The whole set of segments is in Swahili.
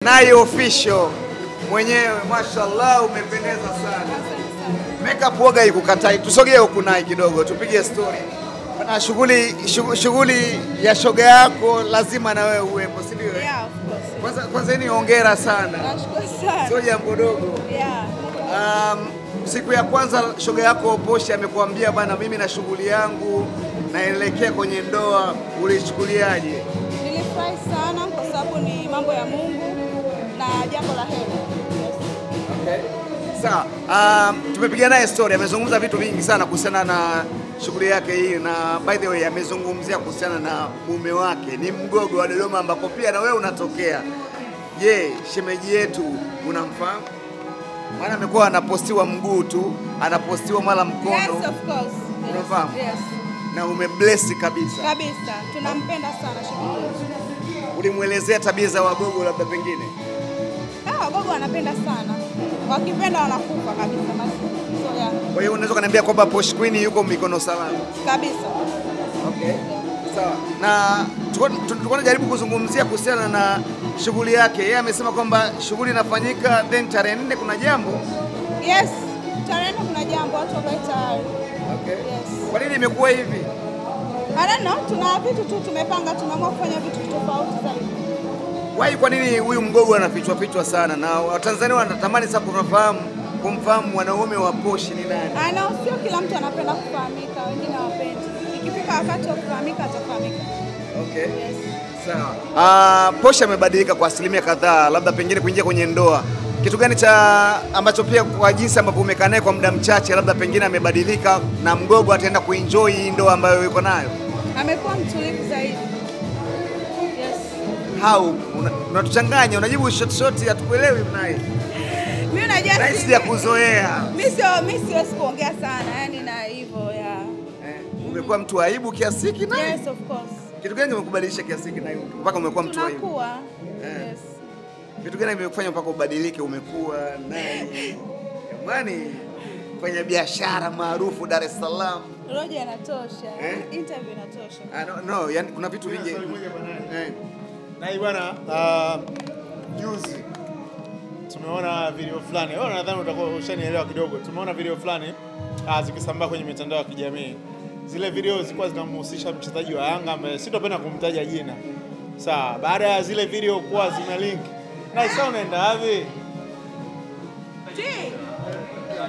Nai official mwenyewe, mashallah, umependeza sana. Makeup woga ikukatai. Tusogee huku Nai kidogo, tupige story. Na shughuli ya shoga yako lazima na wewe uwepo, si ndio? Yeah, of course. Kwanza ni hongera sana. Nashukuru sana. Sio jambo dogo. Yeah. Siku ya kwanza shoga yako Poshy amekuambia bana, mimi na shughuli yangu naelekea kwenye ndoa, ulichukuliaje? Nilifurahi sana kwa sababu ni mambo ya Mungu na jambo la heri. Yes. Okay. Sawa. Tumepiga naye story, amezungumza vitu vingi sana kuhusiana na shughuli yake hii, na by the way amezungumzia kuhusiana na mume wake, ni Mgogo wa Dodoma ambako pia na wewe unatokea. Je, shemeji yetu unamfahamu? Maana amekuwa anapostiwa mguu tu, anapostiwa mara mkono. Yes, of course. Unafahamu? Yes. Na umebless kabisa. Kabisa. Tunampenda sana shemeji. Ulimuelezea tabia za Wagogo labda pengine? Wagogo wanapenda sana. Wakipenda wanakufa kabisa basi. So yeah. Kwa hiyo unaweza kuniambia kwamba Posh Queen yuko mikono salama? Kabisa. Okay. Sawa. Na tulikuwa tunajaribu kuzungumzia kuhusiana na shughuli yake. Yeye amesema kwamba shughuli inafanyika, then tarehe 4 kuna jambo. Yes. Tarehe 4 kuna jambo, watu wakae tayari. Okay. Yes. Kwa nini imekuwa hivi? I don't know, tuna vitu tu tumepanga, tumeamua kufanya vitu tofauti zaidi. Why, kwa nini huyu Mgogo anafichwa sana na Watanzania wanatamani sana kumfahamu wanaume wa Posh ni nani? I know, sio kila mtu anapenda kufahamika, wengine hawapendi. Ikifika wakati wa kufahamika atafahamika. Okay. Yes. Sawa. Posh amebadilika kwa asilimia kadhaa, labda pengine kuingia kwenye ndoa. Kitu gani cha ambacho pia kwa jinsi ambavyo umekaa naye kwa muda mchache, labda pengine amebadilika na Mgogo ataenda kuenjoy hii ndoa ambayo yuko nayo? Amekuwa mtulivu zaidi. Yes. How? Unatuchanganya, unajibu short hatukuelewi naye. Mimi najua rahisi ya kuzoea. Mimi siwezi kuongea sana, yani na hivyo ya. Umekuwa mtu aibu kiasi hiki naye? Yes, of course. Kitu gani kimekubadilisha kiasi hiki naye mpaka umekuwa mtu aibu? Tunakuwa. Yes. Kitu gani kimekufanya mpaka ubadilike umekuwa naye? Jamani, kwenye biashara maarufu Dar es Salaam. Roja inatosha. Interview inatosha. No, yani kuna vitu vingi. Na bwana, juzi tumeona video fulani. Wewe nadhani utakuwa ushanielewa kidogo. Tumeona video fulani zikisambaa kwenye mitandao ya kijamii. Zile video zilikuwa zinamhusisha mchezaji wa Yanga ambaye sitopenda kumtaja jina. Sawa, baada ya zile video kuwa zime link. Na sasa unaenda wapi?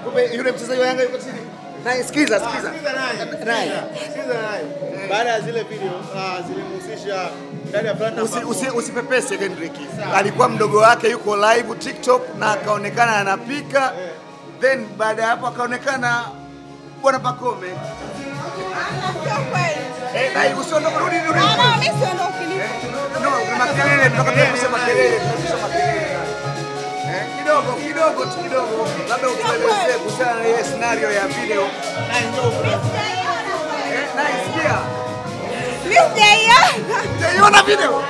Kumbe yule mchezaji wa Yanga yuko chini. Na sikiza. Naye. Baada ya zile video zilimhusisha ndani ya fulani. Usipepese Kendrick. Alikuwa mdogo wake yuko live TikTok na akaonekana anapika. Then baada hapo akaonekana Bwana Pacome. Sio kweli. Na usiondoke, rudi. Mama, mimi siondoki. No, makelele, tunataka kusema kelele. Kidogo. Labda utuelezee kuhusiana na ile scenario ya video. Sikia. Sijaiona video.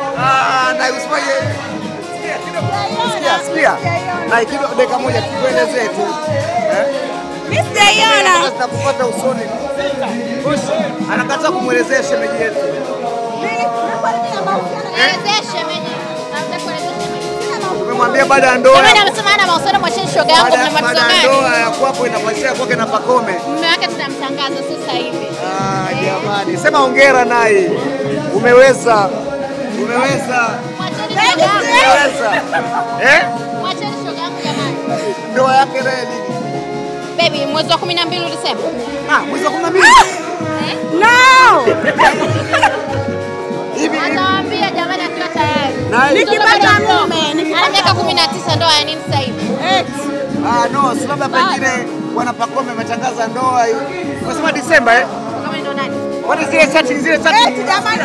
Na usifanye. Sikia. Na kidogo dakika moja tuelezee tu. Mimi sijaiona. Tutakupata usoni. Anakataa kumuelezea shemeji yetu. Umemwambia baada ya ndoa. Jamani amesema ana mahusiano mwacheni shoga yangu na matatizo gani? Ndoa ya kwako inafanyika kwake na Pacome. Mume wake tunamtangaza sasa hivi. Jamani, sema hongera naye. Umeweza. Mwacheni shoga yangu. Mwacheni shoga yangu jamani. Ndoa yake naye lini? Baby, mwezi wa 12 ulisema? Mwezi wa 12. No! Atawaambia jamani akiwa tayari. Nikipata mume, ana miaka 19 ndoa ya nini sasa hivi? No, si labda pengine Bwana Pacome ametangaza ndoa hiyo. Unasema Disemba Kama ndo nani? What is zile chatting? Jamani.